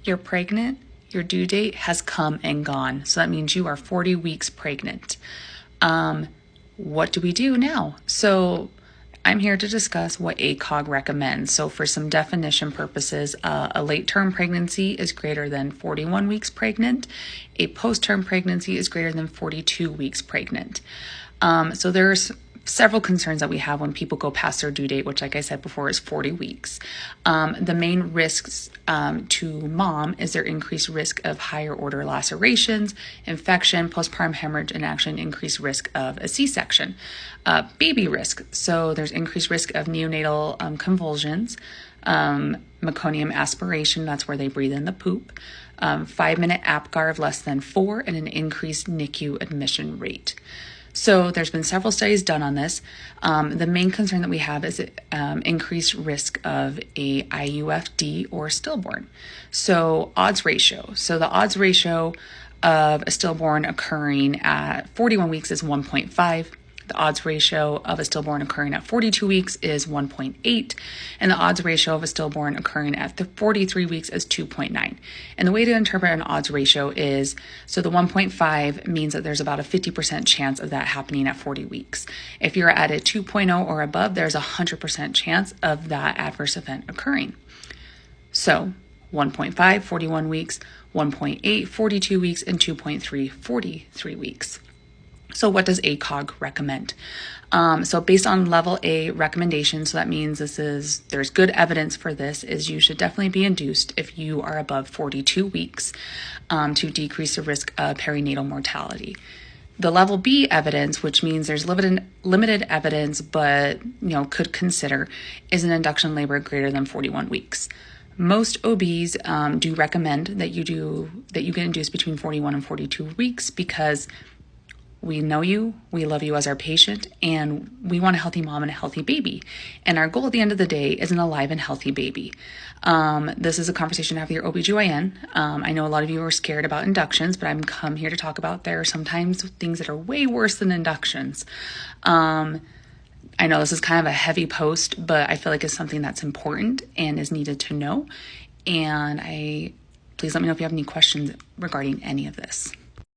You're pregnant, your due date has come and gone. So that means you are 40 weeks pregnant. What do we do now? So I'm here to discuss what ACOG recommends. So for some definition purposes, a late-term pregnancy is greater than 41 weeks pregnant. A post-term pregnancy is greater than 42 weeks pregnant. So there's several concerns that we have when people go past their due date, which, like I said before, is 40 weeks. The main risks to mom is their increased risk of higher order lacerations, infection, postpartum hemorrhage, and actually an increased risk of a C-section. Baby risk. So there's increased risk of neonatal convulsions, meconium aspiration, that's where they breathe in the poop, 5-minute APGAR of less than 4, and an increased NICU admission rate. So there's been several studies done on this. The main concern that we have is increased risk of a IUFD or stillborn. So odds ratio. So the odds ratio of a stillborn occurring at 41 weeks is 1.5. The odds ratio of a stillborn occurring at 42 weeks is 1.8, and the odds ratio of a stillborn occurring at 43 weeks is 2.9. And the way to interpret an odds ratio is, so the 1.5 means that there's about a 50% chance of that happening at 40 weeks. If you're at a 2.0 or above, there's a 100% chance of that adverse event occurring. So 1.5, 41 weeks, 1.8, 42 weeks, and 2.3, 43 weeks. So what does ACOG recommend? So based on level A recommendation, so that means there's good evidence for this, is you should definitely be induced if you are above 42 weeks to decrease the risk of perinatal mortality. The level B evidence, which means there's limited evidence, but could consider, is an induction labor greater than 41 weeks. Most OBs do recommend that you get induced between 41 and 42 weeks because we know you, we love you as our patient, and we want a healthy mom and a healthy baby. And our goal at the end of the day is an alive and healthy baby. This is a conversation to have with your OBGYN. I know a lot of you are scared about inductions, but I'm come here to talk about there are sometimes things that are way worse than inductions. I know this is kind of a heavy post, but I feel like it's something that's important and is needed to know. And please let me know if you have any questions regarding any of this.